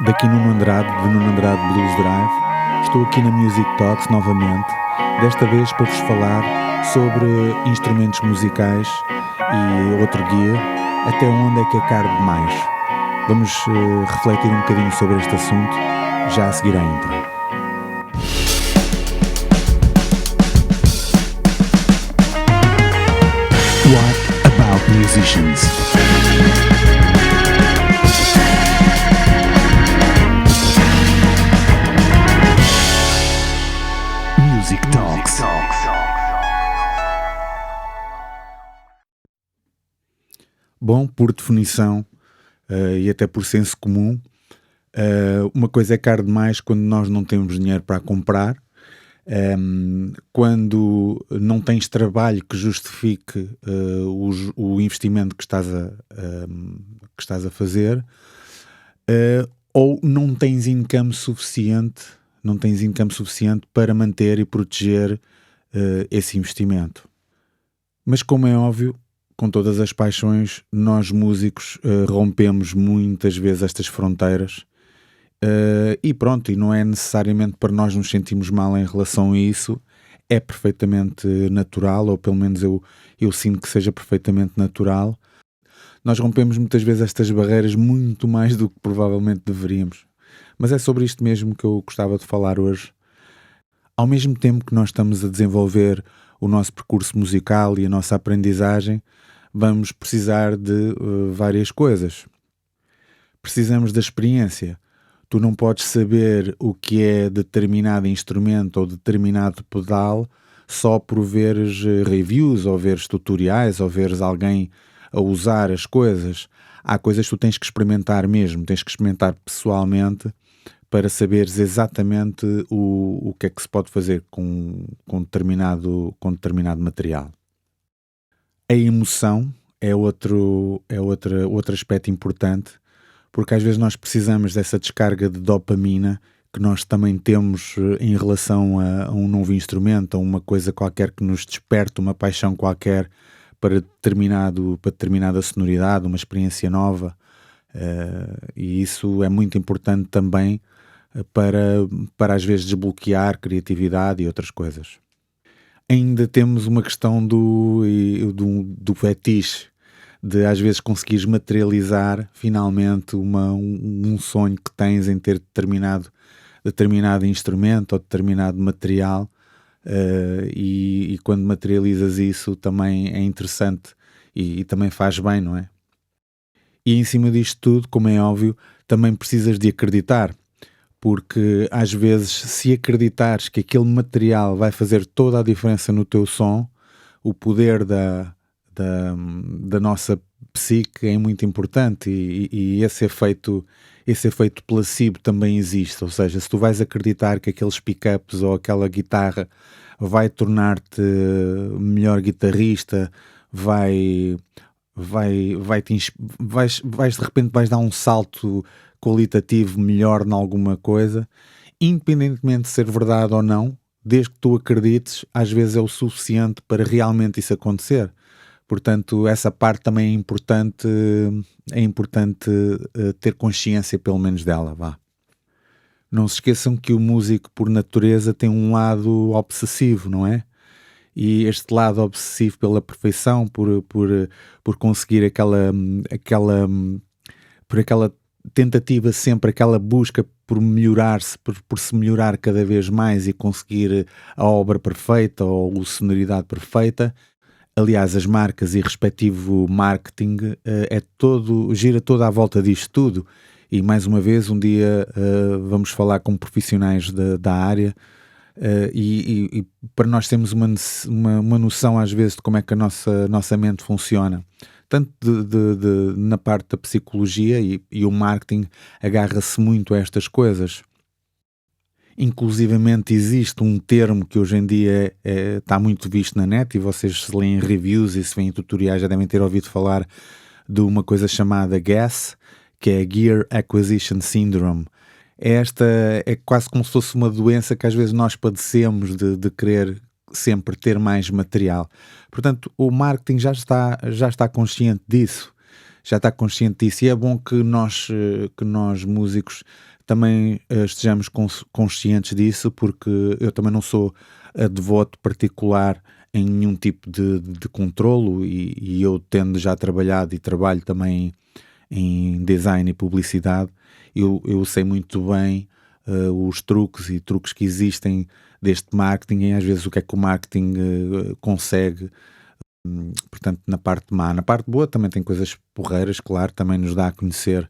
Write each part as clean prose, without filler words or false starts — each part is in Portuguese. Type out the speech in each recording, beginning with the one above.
Daqui Nuno Andrade, de Nuno Andrade Blues Drive. Estou aqui na Music Talks novamente, desta vez para vos falar sobre instrumentos musicais e outro guia, até onde é que é caro demais. Vamos refletir um bocadinho sobre este assunto, já a seguir à intro. What about musicians? Music Talks. Bom, por definição e até por senso comum, uma coisa é caro demais quando nós não temos dinheiro para comprar, quando não tens trabalho que justifique o investimento que estás a fazer, ou não tens income suficiente para manter e proteger esse investimento. Mas como é óbvio, com todas as paixões, nós músicos rompemos muitas vezes estas fronteiras e pronto, e não é necessariamente para nós nos sentirmos mal em relação a isso, é perfeitamente natural, ou pelo menos eu sinto que seja perfeitamente natural. Nós rompemos muitas vezes estas barreiras muito mais do que provavelmente deveríamos. Mas é sobre isto mesmo que eu gostava de falar hoje. Ao mesmo tempo que nós estamos a desenvolver o nosso percurso musical e a nossa aprendizagem, vamos precisar de várias coisas. Precisamos da experiência. Tu não podes saber o que é determinado instrumento ou determinado pedal só por veres reviews ou veres tutoriais ou veres alguém a usar as coisas. Há coisas que tu tens que experimentar mesmo, tens que experimentar pessoalmente para saberes exatamente o que é que se pode fazer com determinado material. A emoção é outro aspecto importante, porque às vezes nós precisamos dessa descarga de dopamina que nós também temos em relação a um novo instrumento, a uma coisa qualquer que nos desperte uma paixão qualquer para determinada sonoridade, uma experiência nova, e isso é muito importante também para às vezes desbloquear criatividade e outras coisas. Ainda temos uma questão do fetiche, de às vezes conseguires materializar finalmente um sonho que tens em ter determinado instrumento ou determinado material, e quando materializas isso também é interessante e também faz bem, não é? E em cima disto tudo, como é óbvio, também precisas de acreditar, porque às vezes se acreditares que aquele material vai fazer toda a diferença no teu som, o poder da nossa psique é muito importante e esse efeito placebo também existe. Ou seja, se tu vais acreditar que aqueles pick-ups ou aquela guitarra vai tornar-te melhor guitarrista, vais de repente dar um salto qualitativo melhor em alguma coisa, independentemente de ser verdade ou não, desde que tu acredites, às vezes é o suficiente para realmente isso acontecer. Portanto, essa parte também é importante ter consciência pelo menos dela, vá. Não se esqueçam que o músico por natureza tem um lado obsessivo, não é? E este lado obsessivo pela perfeição, por conseguir aquela tentativa sempre, aquela busca por melhorar-se, por se melhorar cada vez mais e conseguir a obra perfeita ou a sonoridade perfeita. Aliás, as marcas e respectivo marketing gira toda à volta disto tudo. E mais uma vez, um dia vamos falar com profissionais da área, e para nós termos uma noção às vezes de como é que a nossa mente funciona. Tanto na parte da psicologia e o marketing agarra-se muito a estas coisas. Inclusivamente existe um termo que hoje em dia está muito visto na net, e vocês se leem reviews e se veem tutoriais já devem ter ouvido falar de uma coisa chamada GAS, que é Gear Acquisition Syndrome. Esta é quase como se fosse uma doença que às vezes nós padecemos de querer sempre ter mais material. Portanto, o marketing já está consciente disso. já está consciente disso, e é bom que nós músicos também estejamos conscientes disso, porque eu também não sou devoto particular em nenhum tipo de controlo, e eu tendo já trabalhado e trabalho também em design e publicidade, eu sei muito bem os truques e truques que existem deste marketing, e às vezes o que é que o marketing consegue. Portanto, na parte má. Na parte boa também tem coisas porreiras, claro, também nos dá a conhecer,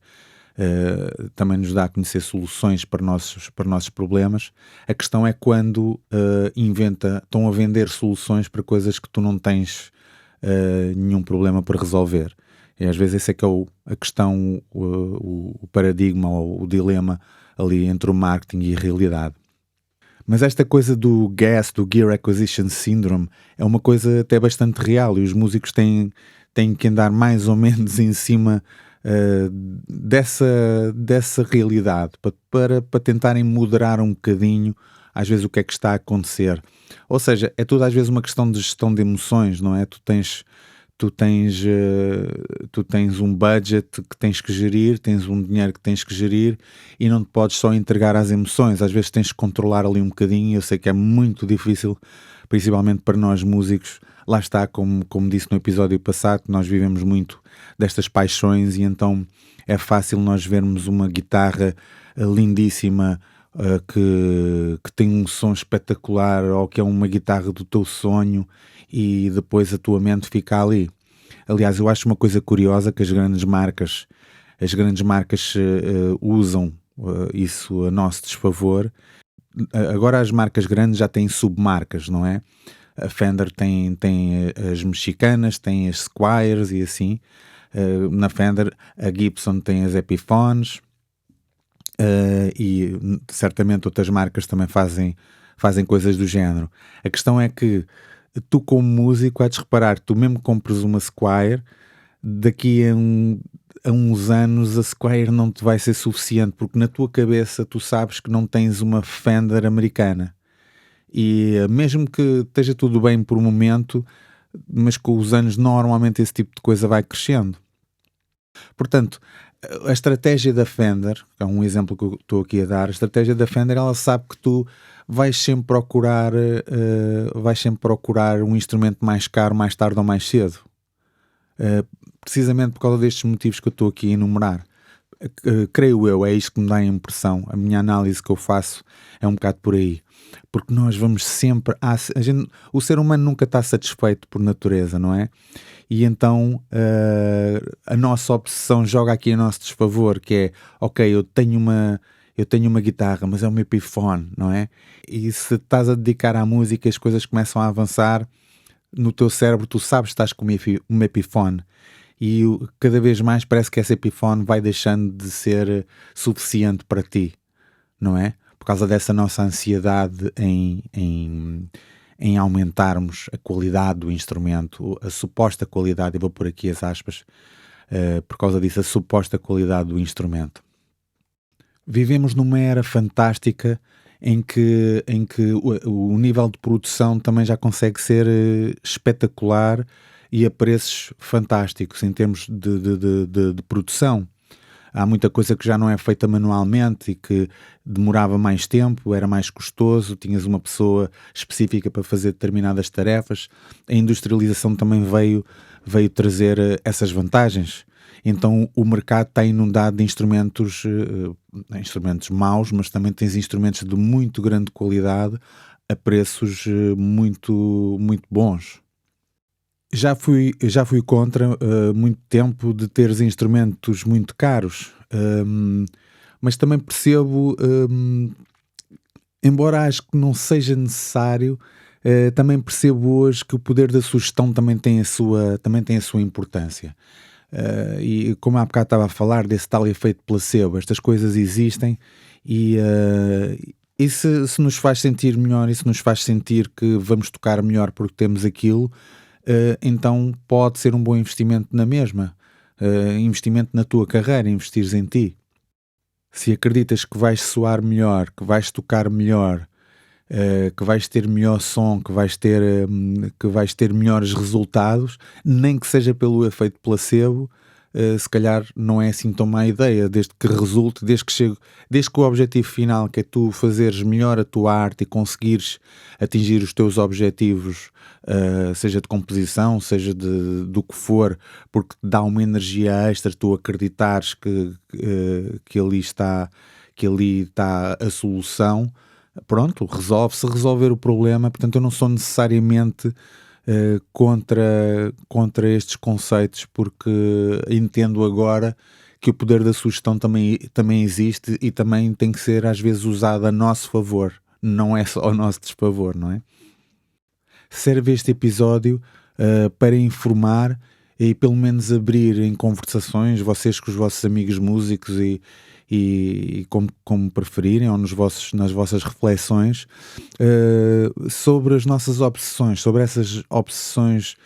soluções para nossos problemas. A questão é quando estão a vender soluções para coisas que tu não tens nenhum problema para resolver. E às vezes esse é que é a questão, o paradigma ou o dilema ali entre o marketing e a realidade. Mas esta coisa do GAS, do Gear Acquisition Syndrome, é uma coisa até bastante real, e os músicos têm que andar mais ou menos em cima dessa realidade, para tentarem moderar um bocadinho, às vezes, o que é que está a acontecer. Ou seja, é tudo às vezes uma questão de gestão de emoções, não é? Tu tens um budget que tens que gerir, tens um dinheiro que tens que gerir, e não te podes só entregar às emoções. Às vezes tens que controlar ali um bocadinho. Eu sei que é muito difícil, principalmente para nós músicos. Lá está, como disse no episódio passado, que nós vivemos muito destas paixões, e então é fácil nós vermos uma guitarra lindíssima, que tem um som espetacular, ou que é uma guitarra do teu sonho, e depois a tua mente fica ali. Aliás, eu acho uma coisa curiosa que as grandes marcas usam isso a nosso desfavor. Agora as marcas grandes já têm submarcas, não é? A Fender tem as mexicanas, tem as Squiers e assim. Na Fender, a Gibson tem as Epiphones, e certamente outras marcas também fazem coisas do género. A questão é que tu, como músico, há de reparar, tu mesmo compres uma Squier, daqui a uns anos a Squier não te vai ser suficiente, porque na tua cabeça tu sabes que não tens uma Fender americana. E mesmo que esteja tudo bem por um momento, mas com os anos normalmente esse tipo de coisa vai crescendo. Portanto, a estratégia da Fender, que é um exemplo que eu estou aqui a dar, a estratégia da Fender, ela sabe que tu vais sempre procurar um instrumento mais caro mais tarde ou mais cedo. Precisamente por causa destes motivos que eu estou aqui a enumerar. Creio eu, é isto que me dá a impressão. A minha análise que eu faço é um bocado por aí. Porque nós vamos sempre... o ser humano nunca está satisfeito por natureza, não é? E então a nossa obsessão joga aqui a nosso desfavor, que é, ok, eu tenho uma guitarra, mas é uma Epiphone, não é? E se estás a dedicar à música, as coisas começam a avançar no teu cérebro, tu sabes que estás com uma Epiphone, e cada vez mais parece que essa Epiphone vai deixando de ser suficiente para ti, não é? Por causa dessa nossa ansiedade em aumentarmos a qualidade do instrumento, a suposta qualidade, eu vou pôr aqui as aspas, por causa disso, a suposta qualidade do instrumento. Vivemos numa era fantástica em que o nível de produção também já consegue ser espetacular, e a preços fantásticos em termos de produção. Há muita coisa que já não é feita manualmente e que demorava mais tempo, era mais custoso, tinhas uma pessoa específica para fazer determinadas tarefas. A industrialização também veio trazer essas vantagens. Então o mercado está inundado de instrumentos maus, mas também tens instrumentos de muito grande qualidade a preços muito, muito bons. Já fui contra muito tempo de teres instrumentos muito caros, mas também percebo, embora acho que não seja necessário, também percebo hoje que o poder da sugestão também tem a sua importância. E como há bocado estava a falar desse tal efeito placebo, estas coisas existem, e se nos faz sentir melhor, e se nos faz sentir que vamos tocar melhor porque temos aquilo, então pode ser um bom investimento na mesma. Investimento na tua carreira, investires em ti. Se acreditas que vais soar melhor, que vais tocar melhor, que vais ter melhor som, que vais ter melhores resultados, nem que seja pelo efeito placebo, se calhar não é assim tão má ideia, desde que resulte, desde que o objetivo final, que é tu fazeres melhor a tua arte e conseguires atingir os teus objetivos, seja de composição, seja do que for, porque te dá uma energia extra, tu acreditares que ali está a solução, pronto, se resolver o problema. Portanto, eu não sou necessariamente contra estes conceitos, porque entendo agora que o poder da sugestão também existe e também tem que ser às vezes usado a nosso favor, não é só ao nosso desfavor, não é? Serve este episódio para informar e pelo menos abrir em conversações, vocês com os vossos amigos músicos e como preferirem, ou nas vossas reflexões, sobre as nossas obsessões, sobre essas obsessões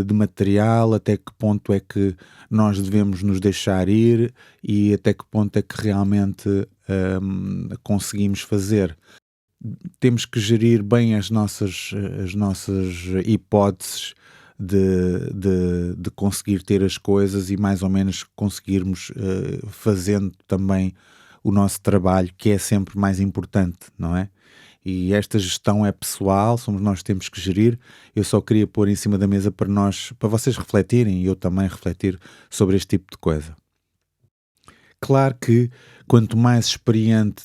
de material, até que ponto é que nós devemos nos deixar ir e até que ponto é que realmente conseguimos fazer. Temos que gerir bem as nossas hipóteses de conseguir ter as coisas e mais ou menos conseguirmos fazendo também o nosso trabalho, que é sempre mais importante, não é? E esta gestão é pessoal, somos nós que temos que gerir. Eu só queria pôr em cima da mesa para vocês refletirem e eu também refletir sobre este tipo de coisa. Claro que quanto mais experiente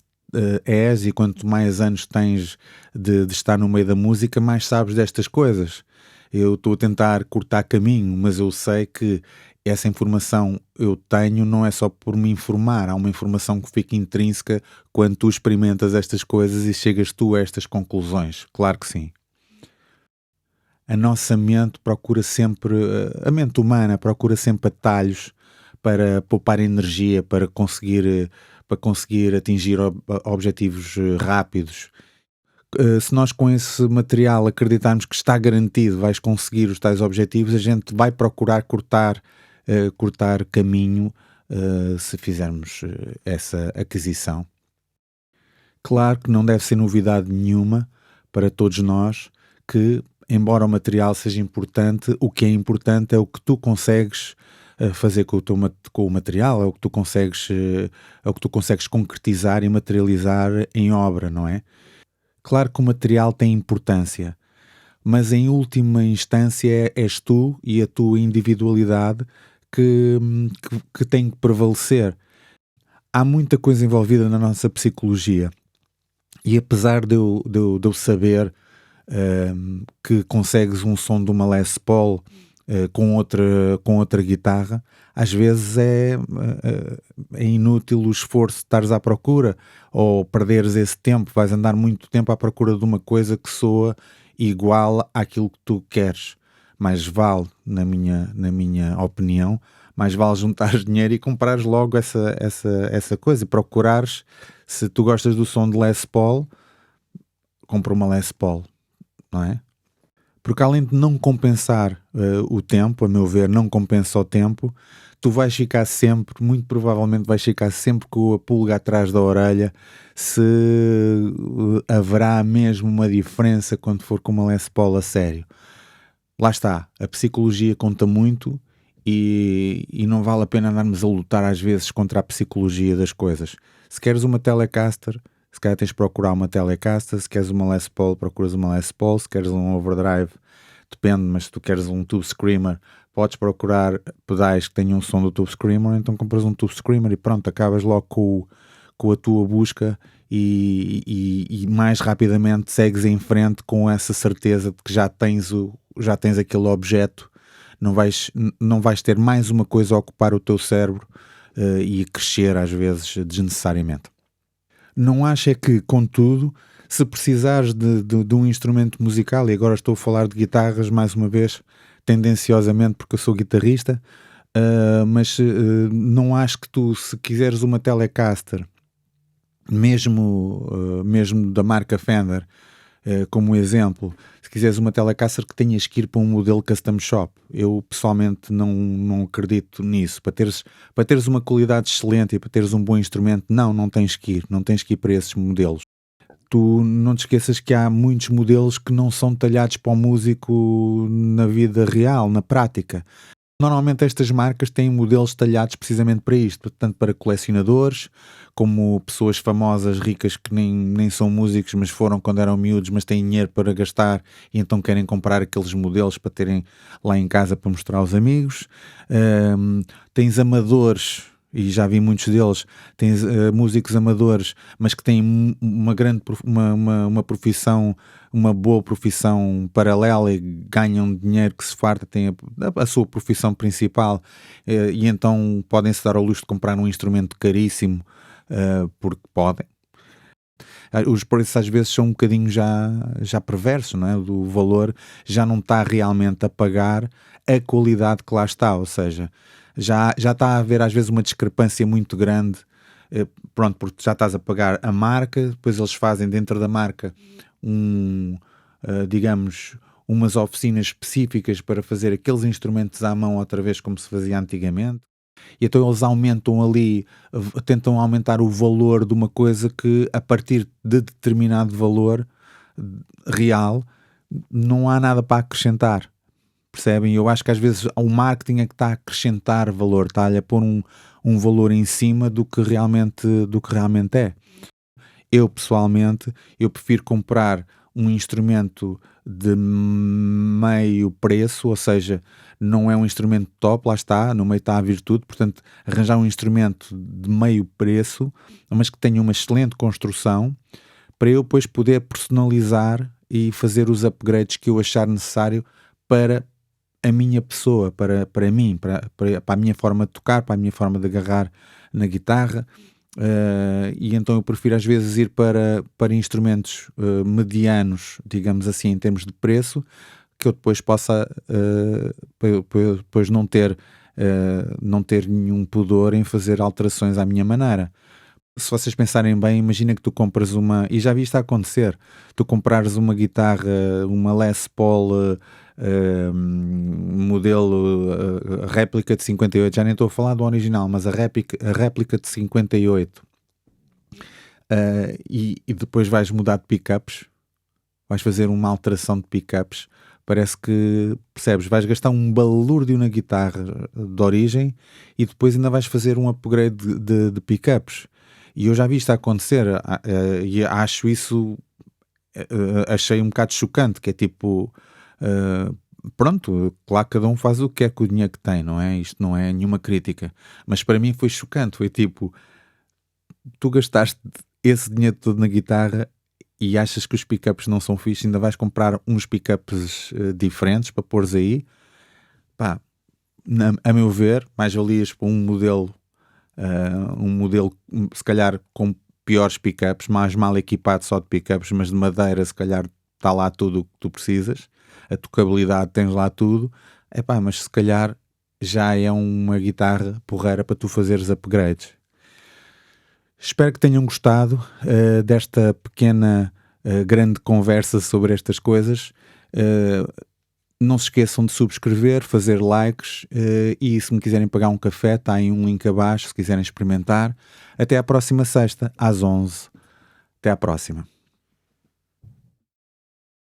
és e quanto mais anos tens de estar no meio da música, mais sabes destas coisas. Eu estou a tentar cortar caminho, mas eu sei que essa informação eu tenho não é só por me informar, há uma informação que fica intrínseca quando tu experimentas estas coisas e chegas tu a estas conclusões. Claro que sim. A nossa mente procura sempre, a mente humana procura sempre atalhos para poupar energia, para conseguir atingir objetivos rápidos. Se nós com esse material acreditarmos que está garantido, vais conseguir os tais objetivos, a gente vai procurar cortar caminho se fizermos essa aquisição. Claro que não deve ser novidade nenhuma para todos nós que, embora o material seja importante, o que é importante é o que tu consegues fazer com o material, é o que tu consegues concretizar e materializar em obra, não é? Claro que o material tem importância, mas em última instância és tu e a tua individualidade que tem que prevalecer. Há muita coisa envolvida na nossa psicologia e apesar de eu saber que consegues um som de uma Les Paul com outra guitarra, às vezes é inútil o esforço de estares à procura ou perderes esse tempo, vais andar muito tempo à procura de uma coisa que soa igual àquilo que tu queres. Mais vale, na minha opinião, mais vale juntares dinheiro e comprares logo essa coisa e procurares. Se tu gostas do som de Les Paul, compra uma Les Paul, não é? Porque além de não compensar o tempo, a meu ver, não compensa o tempo, tu vais ficar sempre, muito provavelmente vais ficar sempre com a pulga atrás da orelha se haverá mesmo uma diferença quando for com uma Les Paul a sério. Lá está, a psicologia conta muito e não vale a pena andarmos a lutar às vezes contra a psicologia das coisas. Se queres uma Telecaster, se calhar tens de procurar uma Telecaster. Se queres uma Les Paul, procuras uma Les Paul. Se queres um overdrive, depende, mas se tu queres um Tube Screamer, podes procurar pedais que tenham o som do Tube Screamer, então compras um Tube Screamer e pronto, acabas logo com a tua busca e mais rapidamente segues em frente com essa certeza de que já tens aquele objeto. Não vais ter mais uma coisa a ocupar o teu cérebro e a crescer às vezes desnecessariamente. Não acho é que, contudo, se precisares de um instrumento musical, e agora estou a falar de guitarras mais uma vez, tendenciosamente porque eu sou guitarrista, mas não acho que tu, se quiseres uma Telecaster, mesmo da marca Fender, como exemplo, se quiseres uma Telecaster, que tenhas que ir para um modelo custom shop. Eu pessoalmente não acredito nisso. Para teres uma qualidade excelente e para teres um bom instrumento, não tens que ir para esses modelos. Tu não te esqueças que há muitos modelos que não são talhados para o músico na vida real, na prática. Normalmente estas marcas têm modelos talhados precisamente para isto, tanto para colecionadores, como pessoas famosas, ricas, que nem são músicos, mas foram quando eram miúdos, mas têm dinheiro para gastar e então querem comprar aqueles modelos para terem lá em casa para mostrar aos amigos. Tens amadores, e já vi muitos deles, tens músicos amadores, mas que têm uma grande uma profissão, uma boa profissão paralela e ganham dinheiro que se farta, têm a sua profissão principal, e então podem-se dar ao luxo de comprar um instrumento caríssimo, porque podem. Os preços às vezes são um bocadinho já perversos, não é? Do valor já não está realmente a pagar a qualidade que lá está, ou seja, já está a haver às vezes uma discrepância muito grande, pronto, porque já estás a pagar a marca, depois eles fazem dentro da marca digamos, umas oficinas específicas para fazer aqueles instrumentos à mão outra vez como se fazia antigamente. E então eles aumentam ali, tentam aumentar o valor de uma coisa que a partir de determinado valor real não há nada para acrescentar. Percebem? Eu acho que às vezes o marketing é que está a acrescentar valor, está-lhe a pôr um valor em cima do que realmente é. Eu pessoalmente, eu prefiro comprar um instrumento de meio preço, ou seja, não é um instrumento top, lá está, no meio está a virtude, portanto, arranjar um instrumento de meio preço, mas que tenha uma excelente construção, para eu depois poder personalizar e fazer os upgrades que eu achar necessário para a minha pessoa, para mim, para a minha forma de tocar, para a minha forma de agarrar na guitarra. E então eu prefiro às vezes ir para instrumentos medianos, digamos assim, em termos de preço, que eu depois possa depois não ter nenhum pudor em fazer alterações à minha maneira. Se vocês pensarem bem, imagina que tu compras e já vi isto a acontecer, tu comprares uma guitarra, uma Les Paul modelo réplica de 58, já nem estou a falar do original, mas a réplica de 58, e depois vais mudar de pickups, vais fazer uma alteração de pickups, parece que, percebes, vais gastar um balúrdio na guitarra de origem e depois ainda vais fazer um upgrade de pickups. E eu já vi isto a acontecer, e acho isso, achei um bocado chocante, que é tipo, pronto, claro que cada um faz o que é com o dinheiro que tem, não é? Isto não é nenhuma crítica, mas para mim foi chocante, foi tipo, tu gastaste esse dinheiro todo na guitarra e achas que os pickups não são fixes, ainda vais comprar uns pickups diferentes para pôres aí, pá, a meu ver, mais valias para um modelo se calhar com piores pickups, mais mal equipado só de pickups, mas de madeira se calhar está lá tudo o que tu precisas, a tocabilidade tens lá tudo, epá, mas se calhar já é uma guitarra porreira para tu fazeres upgrades. Espero que tenham gostado desta pequena grande conversa sobre estas coisas. Não se esqueçam de subscrever, fazer likes, e se me quiserem pagar um café, está aí um link abaixo se quiserem experimentar. Até à próxima sexta, às 11. Até à próxima.